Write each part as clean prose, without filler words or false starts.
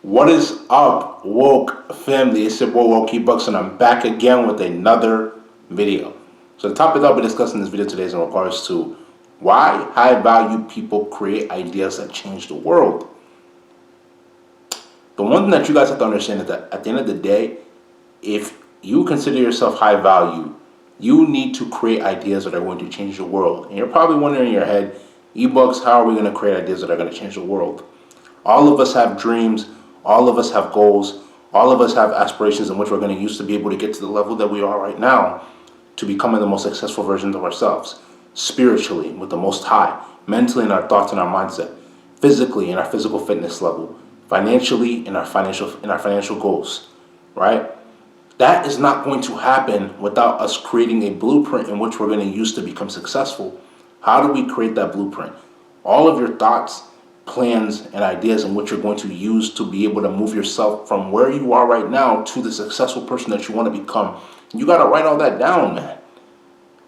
What is up, woke family? It's your boy Wokey Bucks, and I'm back again with another video. So the topic that I'll be discussing in this video today is in regards to why high value people create ideas that change the world. The one thing that you guys have to understand is that at the end of the day, if you consider yourself high value, you need to create ideas that are going to change the world. And you're probably wondering in your head, eBooks, how are we going to create ideas that are going to change the world? All of us have dreams. All of us have goals. All of us have aspirations in which we're going to use to be able to get to the level that we are right now, to becoming the most successful versions of ourselves, spiritually with the Most High, mentally in our thoughts and our mindset, physically in our physical fitness level, financially in our financial goals, right? That is not going to happen without us creating a blueprint in which we're going to use to become successful. How do we create that blueprint? All of your thoughts, plans, and ideas in which you're going to use to be able to move yourself from where you are right now to the successful person that you want to become. You got to write all that down, man.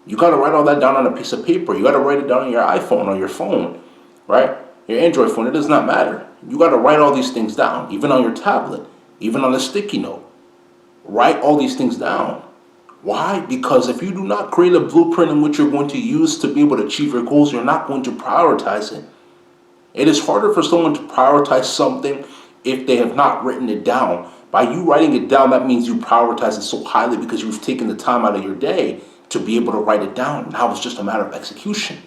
You got to write all that down on a piece of paper. You got to write it down on your iPhone or your phone, right? Your Android phone, it does not matter. You got to write all these things down, even on your tablet, even on a sticky note. Write all these things down. Why? Because if you do not create a blueprint in which you're going to use to be able to achieve your goals, you're not going to prioritize it. It is harder for someone to prioritize something if they have not written it down. By you writing it down, that means you prioritize it so highly because you've taken the time out of your day to be able to write it down. Now it's just a matter of execution.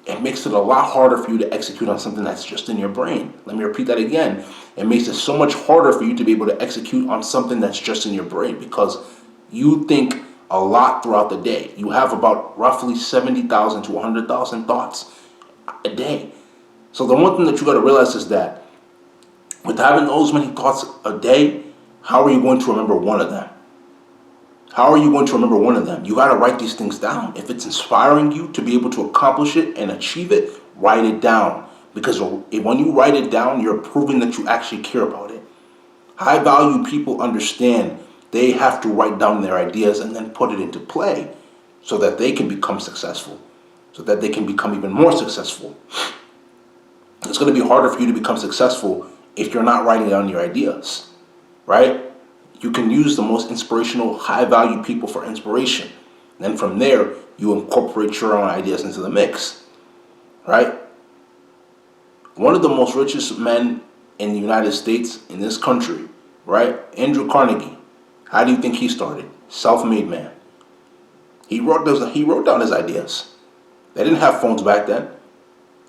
It makes it a lot harder for you to execute on something that's just in your brain. Let me repeat that again. It makes it so much harder for you to be able to execute on something that's just in your brain because you think a lot throughout the day. You have about roughly 70,000 to 100,000 thoughts a day. So the one thing that you got to realize is that with having those many thoughts a day, how are you going to remember one of them? How are you going to remember one of them? You got to write these things down. If it's inspiring you to be able to accomplish it and achieve it, write it down. Because when you write it down, you're proving that you actually care about it. High value people understand they have to write down their ideas and then put it into play so that they can become successful, so that they can become even more successful. It's going to be harder for you to become successful if you're not writing down your ideas, right? You can use the most inspirational, high-value people for inspiration. Then from there, you incorporate your own ideas into the mix, right? One of the most richest men in the United States, in this country, right? Andrew Carnegie. How do you think he started? Self-made man. He wrote down his ideas. They didn't have phones back then.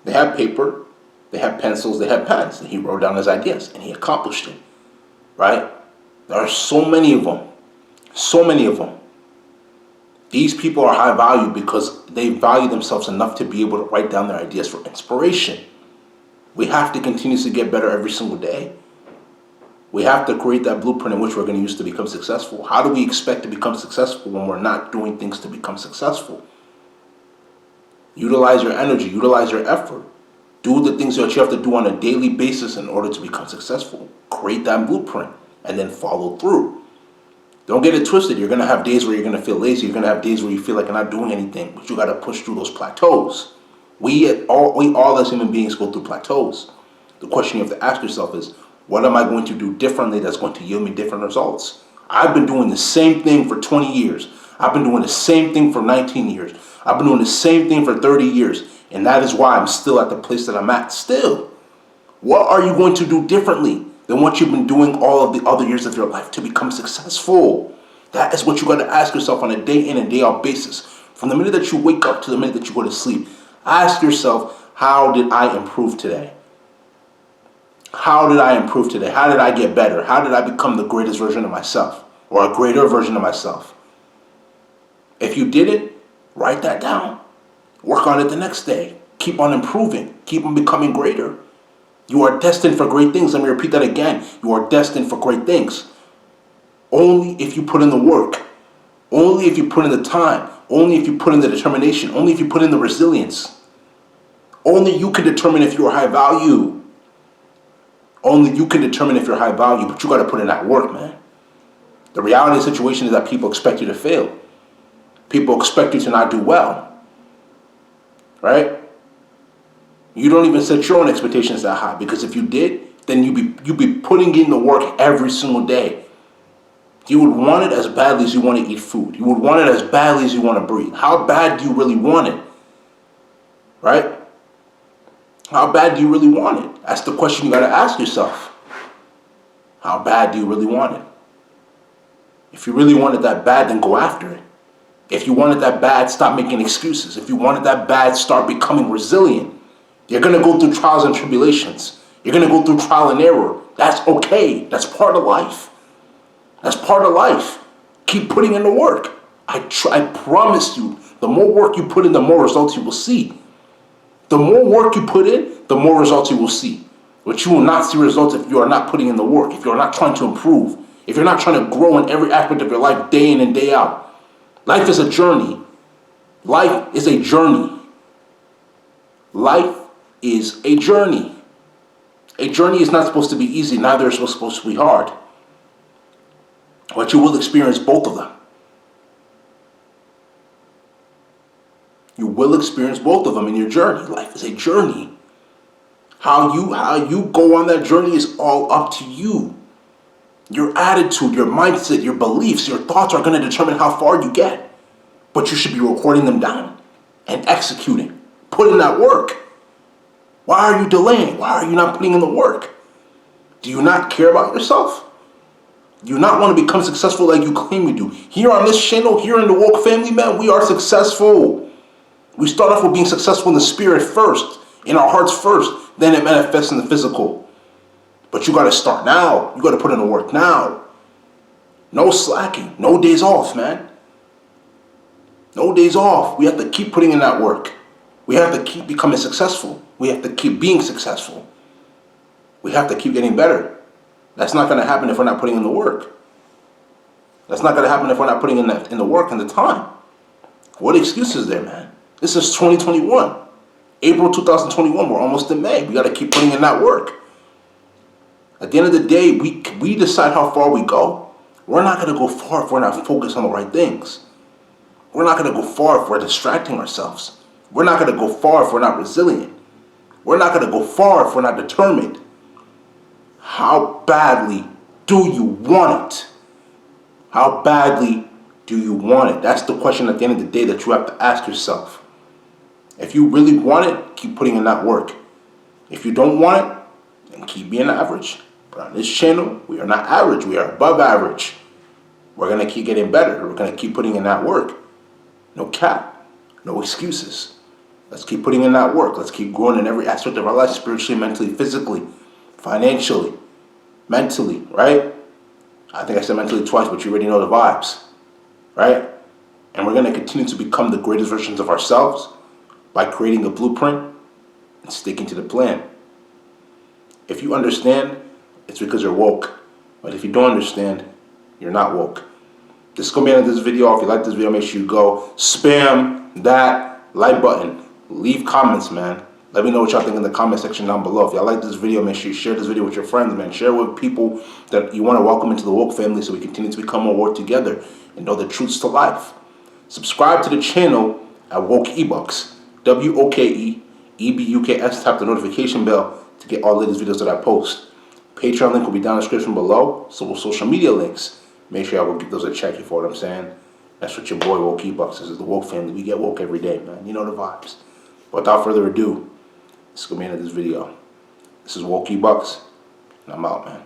They had paper. They had pencils, they had pens, and he wrote down his ideas, and he accomplished it, right? There are so many of them, so many of them. These people are high value because they value themselves enough to be able to write down their ideas for inspiration. We have to continuously get better every single day. We have to create that blueprint in which we're going to use to become successful. How do we expect to become successful when we're not doing things to become successful? Utilize your energy, utilize your effort. Do the things that you have to do on a daily basis in order to become successful. Create that blueprint and then follow through. Don't get it twisted. You're going to have days where you're going to feel lazy. You're going to have days where you feel like you're not doing anything, but you got to push through those plateaus. We all as human beings go through plateaus. The question you have to ask yourself is, what am I going to do differently that's going to yield me different results? I've been doing the same thing for 20 years. I've been doing the same thing for 19 years. I've been doing the same thing for 30 years. And that is why I'm still at the place that I'm at still. What are you going to do differently than what you've been doing all of the other years of your life to become successful? That is what you got to ask yourself on a day in and day out basis. From the minute that you wake up to the minute that you go to sleep, ask yourself, how did I improve today? How did I improve today? How did I get better? How did I become the greatest version of myself or a greater version of myself? If you did it, write that down. Work on it the next day. Keep on improving. Keep on becoming greater. You are destined for great things. Let me repeat that again. You are destined for great things. Only if you put in the work. Only if you put in the time. Only if you put in the determination. Only if you put in the resilience. Only you can determine if you're high value. Only you can determine if you're high value, but you got to put in that work, man. The reality of the situation is that people expect you to fail. People expect you to not do well. Right? You don't even set your own expectations that high, because if you did, then you'd be putting in the work every single day. You would want it as badly as you want to eat food. You would want it as badly as you want to breathe. How bad do you really want it? Right? How bad do you really want it? That's the question you got to ask yourself. How bad do you really want it? If you really want it that bad, then go after it. If you want it that bad, stop making excuses. If you want it that bad, start becoming resilient. You're going to go through trials and tribulations. You're going to go through trial and error. That's okay. That's part of life. That's part of life. Keep putting in the work. I promise you, the more work you put in, the more results you will see. The more work you put in, the more results you will see. But you will not see results if you are not putting in the work, if you are not trying to improve, if you're not trying to grow in every aspect of your life day in and day out. Life is a journey. Life is a journey. Life is a journey. A journey is not supposed to be easy, neither is it supposed to be hard. But you will experience both of them. You will experience both of them in your journey. Life is a journey. How you go on that journey is all up to you. Your attitude, your mindset, your beliefs, your thoughts are going to determine how far you get. But you should be recording them down and executing. Put in that work. Why are you delaying? Why are you not putting in the work? Do you not care about yourself? Do you not want to become successful like you claim you do? Here on this channel, here in the Woke family, man, we are successful. We start off with being successful in the spirit first, in our hearts first, then it manifests in the physical. But you got to start now. You got to put in the work now. No slacking. No days off, man. No days off. We have to keep putting in that work. We have to keep becoming successful. We have to keep being successful. We have to keep getting better. That's not going to happen if we're not putting in the work. That's not going to happen if we're not putting in the work and the time. What excuse is there, man? This is 2021. April 2021. We're almost in May. We got to keep putting in that work. At the end of the day, we decide how far we go. We're not going to go far if we're not focused on the right things. We're not going to go far if we're distracting ourselves. We're not going to go far if we're not resilient. We're not going to go far if we're not determined. How badly do you want it? How badly do you want it? That's the question at the end of the day that you have to ask yourself. If you really want it, keep putting in that work. If you don't want it, then keep being average. But on this channel, we are not average. We are above average. We're going to keep getting better. We're going to keep putting in that work. No cap. No excuses. Let's keep putting in that work. Let's keep growing in every aspect of our life, spiritually, mentally, physically, financially, mentally, right? I think I said mentally twice, but you already know the vibes, right? And we're going to continue to become the greatest versions of ourselves by creating a blueprint and sticking to the plan. If you understand, it's because you're woke. But if you don't understand, you're not woke. This is going to be the end of this video. If you like this video, make sure you go spam that like button. Leave comments, man. Let me know what y'all think in the comment section down below. If y'all like this video, make sure you share this video with your friends, man. Share it with people that you want to welcome into the Woke family so we continue to become more woke together and know the truths to life. Subscribe to the channel at Woke eBooks. WOKEEBUKS. Tap the notification bell to get all the latest videos that I post. Patreon link will be down in the description below. So will social media links. Make sure y'all go give those a check, you know what I'm saying? That's what your boy Woke eBooks is the Woke family. We get woke every day, man. You know the vibes. But without further ado, this is going to be the end of this video. This is Woke eBooks, and I'm out, man.